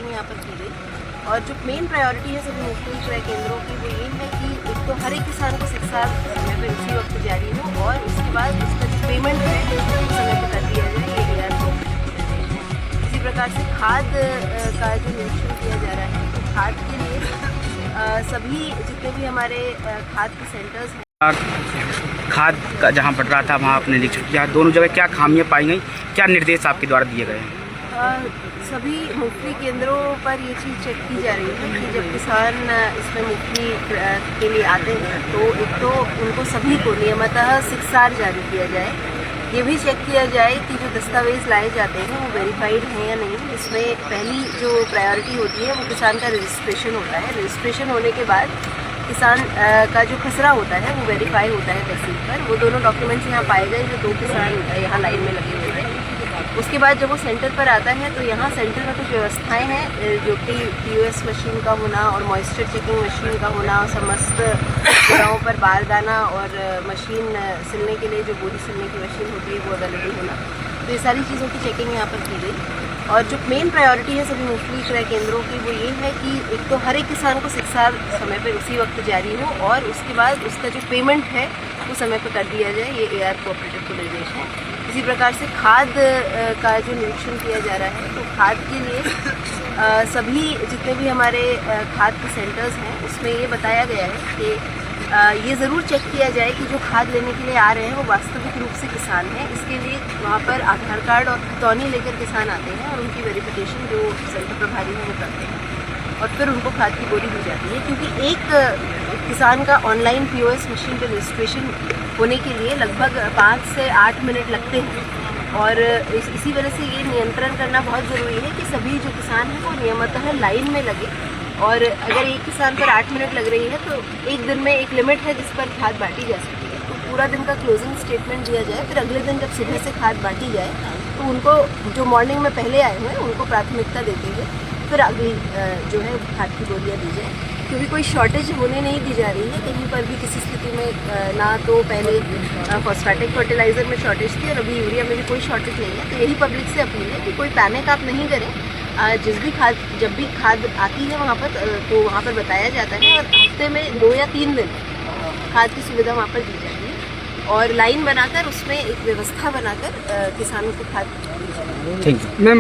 Checking यहाँ पर की गई। और जो मेन प्रायोरिटी है सभी मुफ्त क्रय केंद्रों की वो ये है कि एक तो हर एक किसान को शिक्षा समय पर उसी वक्त जारी हो और उसके बाद उसका जो पेमेंट है वो समय पर कर दिया जाए। ये AR को इसी प्रकार से खाद का जो निरीक्षण किया जा रहा है तो खाद के लिए सभी जितने भी हमारे खाद के सेंटर्स हैं, खाद का जहाँ बढ़ रहा था वहाँ आपने निरीक्षण किया, दोनों जगह क्या खामियां पाई गई, क्या निर्देश आपके द्वारा दिए गए हैं? सभी मुफ्ती केंद्रों पर ये चीज़ चेक की जा रही है कि जब किसान इसमें मुफ्ती के लिए आते हैं तो एक तो उनको सभी को नियमतः शिक्षार जारी किया जाए। ये भी चेक किया जाए कि जो दस्तावेज़ लाए जाते हैं वो वेरीफाइड हैं या नहीं। इसमें पहली जो प्रायोरिटी होती है वो किसान का रजिस्ट्रेशन होता है। रजिस्ट्रेशन होने के बाद किसान का जो खसरा होता है वो वेरीफाई होता है तहसील पर। वो दोनों डॉक्यूमेंट्स यहाँ पाए गए जो 2 किसान यहाँ लाइन में लगे हुए हैं। उसके बाद जब वो सेंटर पर आता है तो यहाँ सेंटर में कुछ व्यवस्थाएं हैं जो कि POS मशीन का होना और मॉइस्चर चेकिंग मशीन का होना, समस्त जगहों पर बारदाना और मशीन सिलने के लिए जो बोरी सिलने की मशीन होती है वो अवेलेबल होना। तो ये सारी चीज़ों की चेकिंग यहाँ पर की गई। और जो मेन प्रायोरिटी है सभी मुफ्त क्रय केंद्रों की वो ये है कि एक तो हर एक किसान को शिक्षा समय पर उसी वक्त जारी हो और उसके बाद उसका जो पेमेंट है वो समय पर कर दिया जाए। ये AR कोऑपरेटिव को निर्देश है। इसी प्रकार से खाद का जो निरीक्षण किया जा रहा है तो खाद के लिए सभी जितने भी हमारे खाद के सेंटर्स हैं उसमें ये बताया गया है कि ये ज़रूर चेक किया जाए कि जो खाद लेने के लिए आ रहे हैं वो वास्तविक रूप से किसान हैं। इसके लिए वहाँ पर आधार कार्ड और खतौनी लेकर किसान आते हैं और उनकी वेरिफिकेशन जो सेंटर प्रभारी हैं वो करते हैं और फिर उनको खाद की बोरी दी जाती है। क्योंकि एक किसान का ऑनलाइन POS मशीन पर रजिस्ट्रेशन होने के लिए लगभग 5 से 8 मिनट लगते हैं और इसी वजह से ये नियंत्रण करना बहुत ज़रूरी है कि सभी जो किसान हैं वो नियमतः लाइन में लगे। और अगर एक किसान पर 8 मिनट लग रही है तो एक दिन में एक लिमिट है जिस पर खाद बांटी जा सकती है। तो पूरा दिन का क्लोजिंग स्टेटमेंट दिया जाए, फिर अगले दिन जब सुबह से खाद बांटी जाए तो उनको जो मॉर्निंग में पहले आए हुए हैं उनको प्राथमिकता देते हुए फिर अगली जो है खाद की बोरियाँ दी जाए। क्योंकि कोई शॉर्टेज होने नहीं दी जा रही है कहीं पर भी किसी स्थिति में। ना तो पहले फॉस्फेटिक फर्टिलाइज़र में शॉर्टेज थी और अभी यूरिया में भी कोई शॉर्टेज नहीं है। तो यही पब्लिक से अपील है कि कोई पैनिक आप नहीं करें। जब भी खाद आती है वहाँ पर तो वहाँ पर बताया जाता है और हफ्ते में 2 या 3 दिन खाद की सुविधा वहाँ पर दी जाती है और लाइन बनाकर उसमें एक व्यवस्था बनाकर किसानों को खाद दी जाती है। Thank you ma'am.